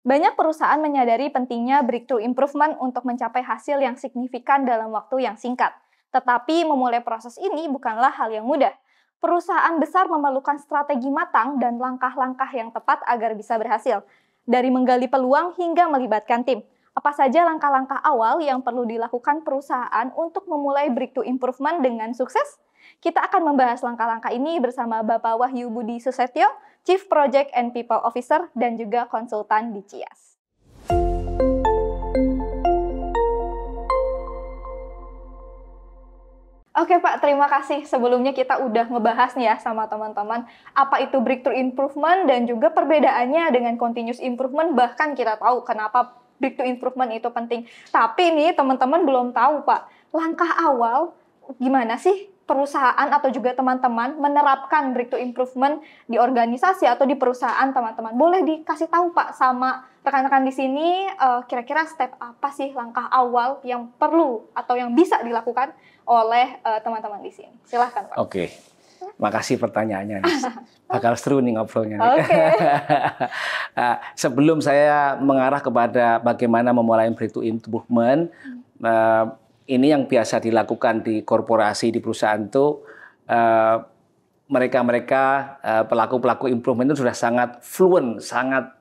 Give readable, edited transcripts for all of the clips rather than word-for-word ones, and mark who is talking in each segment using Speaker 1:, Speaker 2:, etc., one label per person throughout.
Speaker 1: Banyak perusahaan menyadari pentingnya breakthrough improvement untuk mencapai hasil yang signifikan dalam waktu yang singkat. Tetapi memulai proses ini bukanlah hal yang mudah. Perusahaan besar memerlukan strategi matang dan langkah-langkah yang tepat agar bisa berhasil. Dari menggali peluang hingga melibatkan tim. Apa saja langkah-langkah awal yang perlu dilakukan perusahaan untuk memulai breakthrough improvement dengan sukses? Kita akan membahas langkah-langkah ini bersama Bapak Wahyu Budi Susetyo, Chief Project and People Officer dan juga konsultan di CIAS. Oke Pak, terima kasih. Sebelumnya kita udah ngebahas nih ya sama teman-teman apa itu breakthrough improvement dan juga perbedaannya dengan continuous improvement. Bahkan kita tahu kenapa breakthrough improvement itu penting. Tapi nih teman-teman belum tahu Pak, langkah awal gimana sih perusahaan atau juga teman-teman menerapkan breakthrough improvement di organisasi atau di perusahaan teman-teman. Boleh dikasih tahu Pak sama rekan-rekan di sini kira-kira step apa sih langkah awal yang perlu atau yang bisa dilakukan oleh teman-teman di sini. Silahkan Pak.
Speaker 2: Oke, makasih pertanyaannya. Bakal seru nih ngobrolnya.
Speaker 1: Oke.
Speaker 2: Sebelum saya mengarah kepada bagaimana memulai breakthrough improvement, ini yang biasa dilakukan di korporasi, di perusahaan itu, mereka-mereka pelaku-pelaku improvement itu sudah sangat fluent, sangat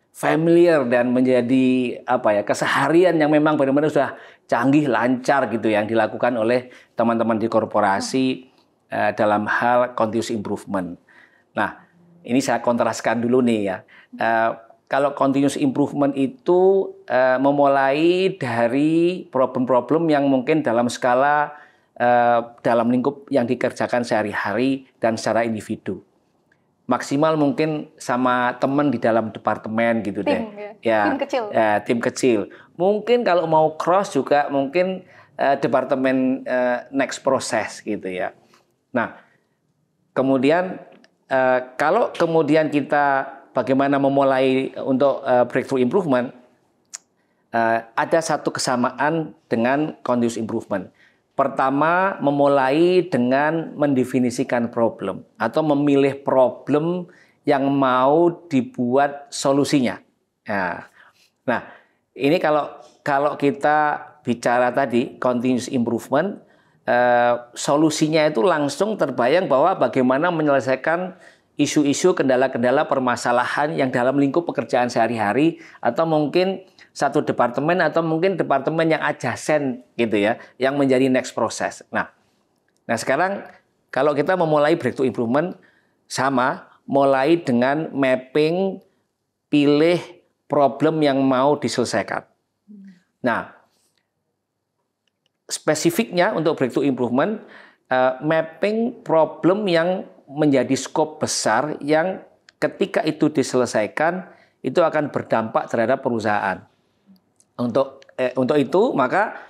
Speaker 2: familiar dan menjadi keseharian yang memang benar-benar sudah canggih, lancar gitu yang dilakukan oleh teman-teman di korporasi dalam hal continuous improvement. Nah, ini saya kontraskan dulu nih ya. Kalau continuous improvement itu memulai dari problem-problem yang mungkin dalam skala dalam lingkup yang dikerjakan sehari-hari dan secara individu. Maksimal mungkin sama teman di dalam departemen gitu deh.
Speaker 1: Tim kecil.
Speaker 2: Tim kecil. Mungkin kalau mau cross juga mungkin departemen next process gitu ya. Nah, kemudian kalau kemudian kita bagaimana memulai untuk breakthrough improvement, ada satu kesamaan dengan continuous improvement. Pertama, memulai dengan mendefinisikan problem atau memilih problem yang mau dibuat solusinya. Nah, ini kalau kita bicara tadi continuous improvement, solusinya itu langsung terbayang bahwa bagaimana menyelesaikan isu-isu, kendala-kendala, permasalahan yang dalam lingkup pekerjaan sehari-hari atau mungkin satu departemen atau mungkin departemen yang adjacent gitu ya, yang menjadi next process. Nah sekarang kalau kita memulai breakthrough improvement sama, mulai dengan mapping, pilih problem yang mau diselesaikan. Nah, spesifiknya untuk breakthrough improvement, mapping problem yang menjadi skop besar yang ketika itu diselesaikan itu akan berdampak terhadap perusahaan. Untuk itu maka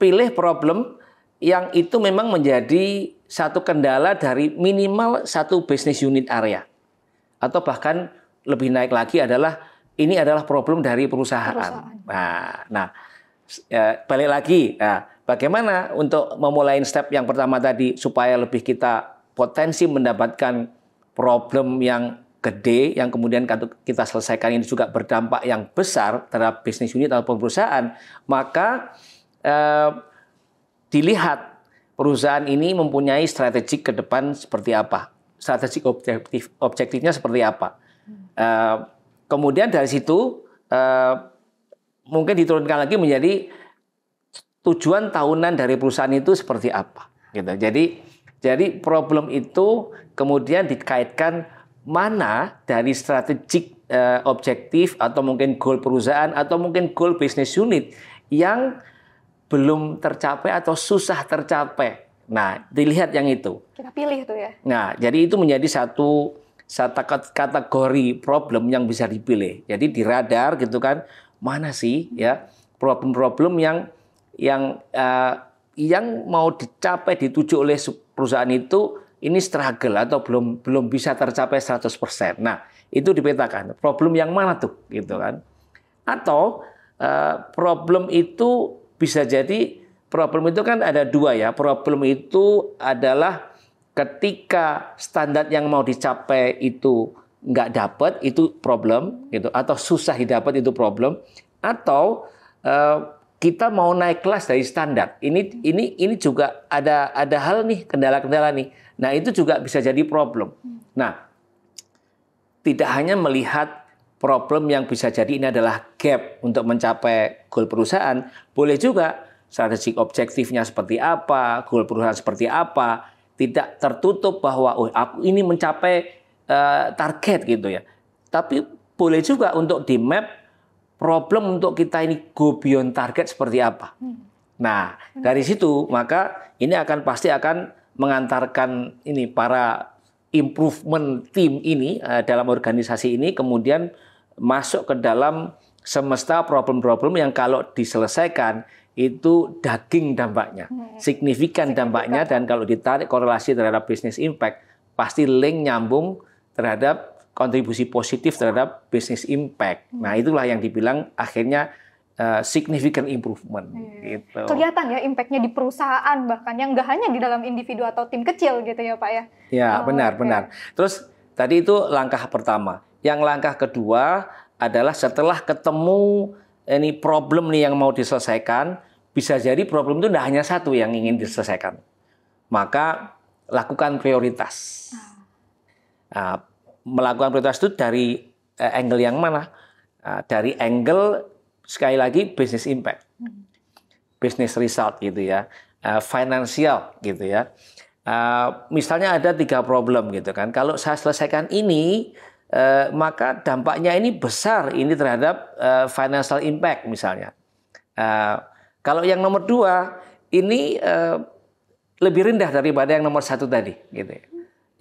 Speaker 2: pilih problem yang itu memang menjadi satu kendala dari minimal satu business unit area atau bahkan lebih naik lagi ini adalah problem dari perusahaan. Nah, balik lagi. Nah, bagaimana untuk memulai step yang pertama tadi supaya lebih kita potensi mendapatkan problem yang gede yang kemudian kita selesaikan ini juga berdampak yang besar terhadap bisnis unit ataupun perusahaan, maka dilihat perusahaan ini mempunyai strategi ke depan seperti apa, strategi objektifnya seperti apa. Kemudian dari situ mungkin diturunkan lagi menjadi tujuan tahunan dari perusahaan itu seperti apa, gitu. Jadi problem itu kemudian dikaitkan mana dari strategik objektif atau mungkin goal perusahaan atau mungkin goal business unit yang belum tercapai atau susah tercapai. Nah, dilihat yang itu.
Speaker 1: Kita pilih tuh ya.
Speaker 2: Nah, jadi itu menjadi satu kategori problem yang bisa dipilih. Jadi di radar gitu kan, mana sih ya problem-problem yang mau dicapai dituju oleh perusahaan itu ini struggle atau belum bisa tercapai 100%. Nah, itu dipetakan. Problem yang mana tuh gitu kan? Atau problem itu bisa jadi problem itu kan ada dua ya. Problem itu adalah ketika standar yang mau dicapai itu nggak dapat itu problem gitu, atau susah didapat itu problem, atau kita mau naik kelas dari standar. Ini juga ada hal nih, kendala-kendala nih. Nah, itu juga bisa jadi problem. Nah, tidak hanya melihat problem yang bisa jadi ini adalah gap untuk mencapai goal perusahaan, boleh juga strategic objektifnya seperti apa, goal perusahaan seperti apa, tidak tertutup bahwa aku ini mencapai target gitu ya. Tapi boleh juga untuk di map problem untuk kita ini go beyond target seperti apa. Nah, dari situ maka ini pasti akan mengantarkan ini para improvement team ini dalam organisasi ini kemudian masuk ke dalam semesta problem-problem yang kalau diselesaikan itu daging dampaknya, signifikan dampaknya, dan kalau ditarik korelasi terhadap business impact pasti link nyambung terhadap kontribusi positif terhadap business impact. Nah, itulah yang dibilang akhirnya significant improvement. Gitu.
Speaker 1: Kelihatan ya impact-nya di perusahaan, bahkan yang nggak hanya di dalam individu atau tim kecil gitu ya Pak ya?
Speaker 2: Ya, benar. Terus tadi itu langkah pertama. Yang langkah kedua adalah setelah ketemu ini problem nih yang mau diselesaikan, bisa jadi problem itu tidak hanya satu yang ingin diselesaikan. Maka lakukan prioritas. Nah, melakukan prioritas itu dari angle yang mana? Dari angle sekali lagi business impact, business result gitu ya, financial gitu ya. Misalnya ada 3 problem gitu kan. Kalau saya selesaikan ini, maka dampaknya ini besar ini terhadap financial impact misalnya. Kalau yang nomor 2 ini lebih rendah daripada yang nomor 1 tadi, gitu ya.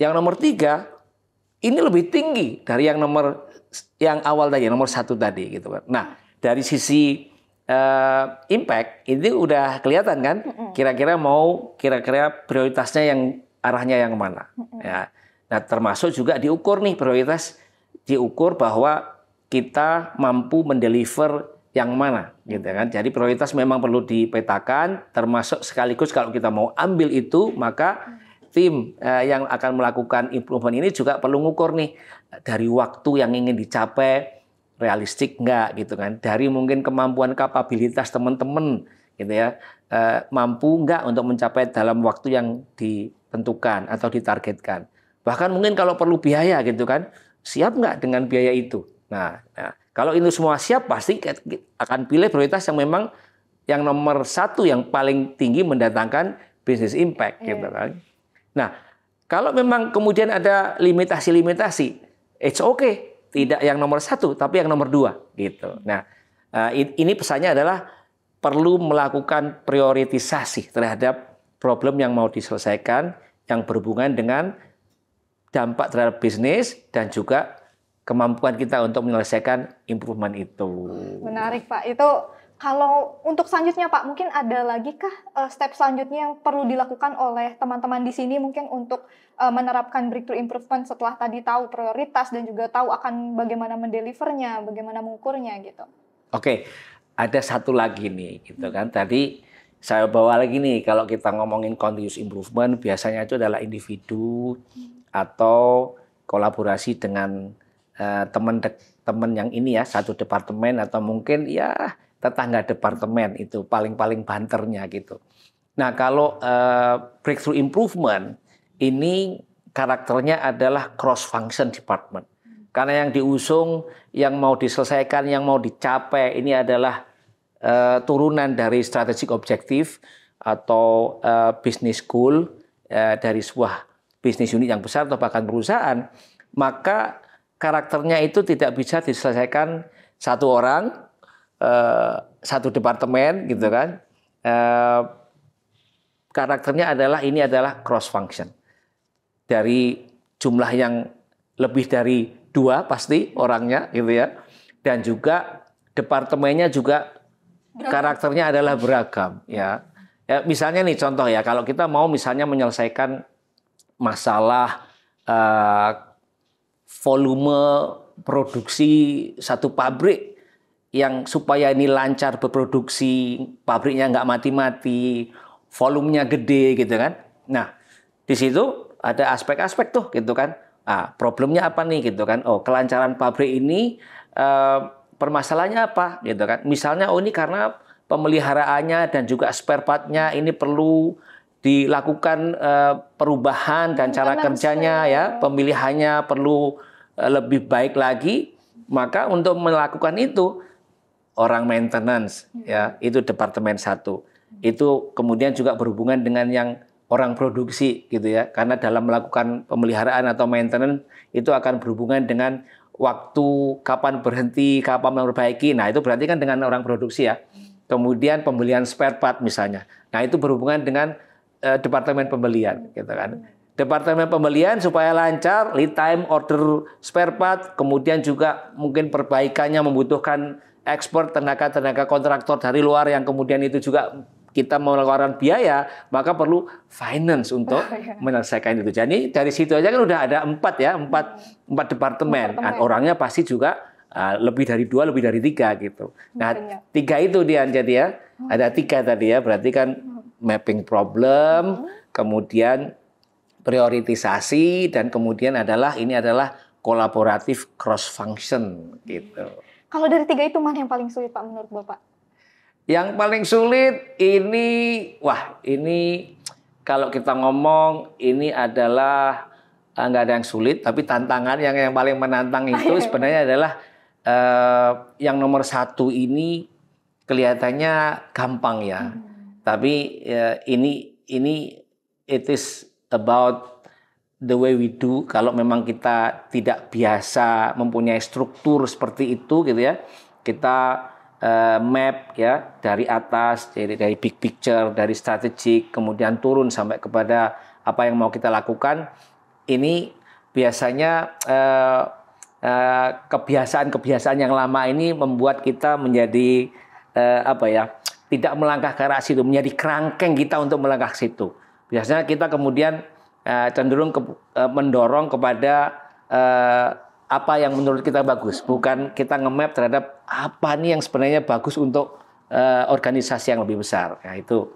Speaker 2: Yang nomor 3 ini lebih tinggi dari yang awal tadi, nomor 1 tadi, gitu kan. Nah, dari sisi impact ini udah kelihatan kan, kira-kira prioritasnya yang arahnya yang mana. Ya. Nah, termasuk juga diukur nih prioritas, diukur bahwa kita mampu mendeliver yang mana, gitu kan. Jadi prioritas memang perlu dipetakan, termasuk sekaligus kalau kita mau ambil itu, maka tim yang akan melakukan improvement ini juga perlu ngukur nih dari waktu yang ingin dicapai realistik enggak gitu kan, dari mungkin kemampuan kapabilitas teman-teman gitu ya, mampu enggak untuk mencapai dalam waktu yang ditentukan atau ditargetkan. Bahkan mungkin kalau perlu biaya gitu kan, siap enggak dengan biaya itu. Nah, kalau itu semua siap pasti akan pilih prioritas yang memang yang nomor 1 yang paling tinggi mendatangkan business impact gitu kan. Nah, kalau memang kemudian ada limitasi-limitasi, it's okay. Tidak yang nomor 1, tapi yang nomor 2 gitu. Nah, ini pesannya adalah perlu melakukan prioritisasi terhadap problem yang mau diselesaikan yang berhubungan dengan dampak terhadap bisnis dan juga kemampuan kita untuk menyelesaikan improvement itu.
Speaker 1: Menarik Pak. Itu kalau untuk selanjutnya Pak, mungkin ada lagi kah step selanjutnya yang perlu dilakukan oleh teman-teman di sini mungkin untuk menerapkan breakthrough improvement setelah tadi tahu prioritas dan juga tahu akan bagaimana mendelivernya, bagaimana mengukurnya gitu.
Speaker 2: Oke, ada satu lagi nih gitu kan. Tadi saya bawa lagi nih, kalau kita ngomongin continuous improvement biasanya itu adalah individu atau kolaborasi dengan teman-teman yang ini ya, satu departemen atau mungkin ya tetangga departemen, itu paling banternya gitu. Nah, kalau breakthrough improvement ini karakternya adalah cross function department. Karena yang diusung, yang mau diselesaikan, yang mau dicapai ini adalah turunan dari strategic objective atau business goal dari sebuah bisnis unit yang besar atau bahkan perusahaan, maka karakternya itu tidak bisa diselesaikan satu orang, satu departemen gitu kan. Karakternya ini adalah cross function. Dari jumlah yang lebih dari 2 pasti orangnya gitu ya. Dan juga departemennya juga karakternya adalah beragam ya. Misalnya nih contoh ya, kalau kita mau misalnya menyelesaikan masalah volume produksi satu pabrik yang supaya ini lancar berproduksi, pabriknya nggak mati-mati, volumenya gede gitu kan. Nah, di situ ada aspek-aspek tuh gitu kan. problemnya apa nih gitu kan? Oh, kelancaran pabrik ini permasalahannya apa gitu kan? Misalnya ini karena pemeliharaannya dan juga spare part-nya ini perlu dilakukan perubahan dan cara kerjanya ya, pemilihannya perlu lebih baik lagi. Maka untuk melakukan itu orang maintenance ya, itu departemen 1. Itu kemudian juga berhubungan dengan yang orang produksi gitu ya. Karena dalam melakukan pemeliharaan atau maintenance itu akan berhubungan dengan waktu kapan berhenti, kapan memperbaiki. Nah, itu berarti kan dengan orang produksi ya. Kemudian pembelian spare part misalnya. Nah, itu berhubungan dengan departemen pembelian gitu kan. Departemen pembelian supaya lancar, lead time, order spare part, kemudian juga mungkin perbaikannya membutuhkan ekspor tenaga-tenaga kontraktor dari luar yang kemudian itu juga kita mengeluarkan biaya, maka perlu finance untuk menyelesaikan itu. Jadi dari situ aja kan udah ada 4 departemen. Dan orangnya pasti juga lebih dari 2, lebih dari 3 gitu. Nah, 3 itu dia jadi ya. Ada 3 tadi ya, berarti kan mapping problem, kemudian prioritisasi, dan kemudian ini adalah kolaboratif cross function gitu.
Speaker 1: Kalau dari 3 itu mana yang paling sulit Pak menurut Bapak?
Speaker 2: Yang paling sulit ini kalau kita ngomong ini adalah nggak ada yang sulit, tapi tantangan yang paling menantang itu sebenarnya adalah yang nomor 1 ini kelihatannya gampang ya. Tapi ini it is about the way we do. Kalau memang kita tidak biasa mempunyai struktur seperti itu gitu ya, kita map ya dari atas, dari big picture, dari strategik, kemudian turun sampai kepada apa yang mau kita lakukan. Ini biasanya kebiasaan-kebiasaan yang lama ini membuat kita menjadi tidak melangkah ke arah situ, menjadi kerangkeng kita untuk melangkah ke situ. Biasanya kita kemudian cenderung mendorong kepada apa yang menurut kita bagus, bukan kita nge-map terhadap apa nih yang sebenarnya bagus untuk organisasi yang lebih besar. Nah, itu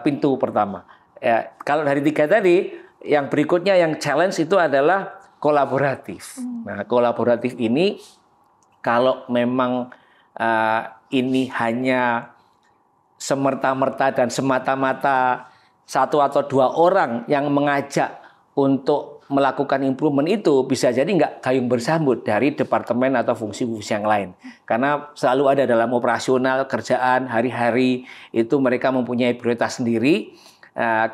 Speaker 2: pintu pertama. Ya, kalau dari 3 tadi, yang berikutnya yang challenge itu adalah kolaboratif. Nah, kolaboratif ini kalau memang ini hanya semerta-merta dan semata-mata 1 atau 2 orang yang mengajak untuk melakukan improvement, itu bisa jadi nggak gayung bersambut dari departemen atau fungsi-fungsi yang lain. Karena selalu ada dalam operasional kerjaan hari-hari itu mereka mempunyai prioritas sendiri.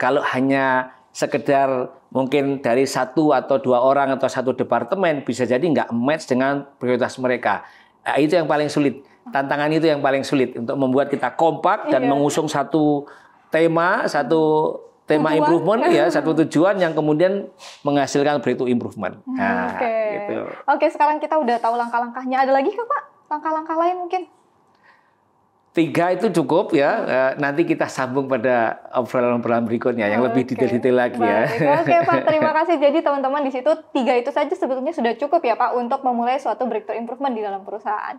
Speaker 2: Kalau hanya sekedar mungkin dari 1 atau 2 orang atau 1 departemen, bisa jadi nggak match dengan prioritas mereka. Itu yang paling sulit. Tantangan itu yang paling sulit untuk membuat kita kompak dan mengusung satu tema improvement ya, satu tujuan yang kemudian menghasilkan breakthrough improvement. Nah, gitu.
Speaker 1: Oke, sekarang kita udah tahu langkah-langkahnya. Ada lagi nggak Pak? Langkah-langkah lain mungkin?
Speaker 2: 3 itu cukup ya. Nanti kita sambung pada obrolan-obrolan berikutnya yang lebih detail-detail lagi ya.
Speaker 1: Oke Pak, terima kasih. Jadi teman-teman di situ 3 itu saja sebetulnya sudah cukup ya Pak untuk memulai suatu breakthrough improvement di dalam perusahaan.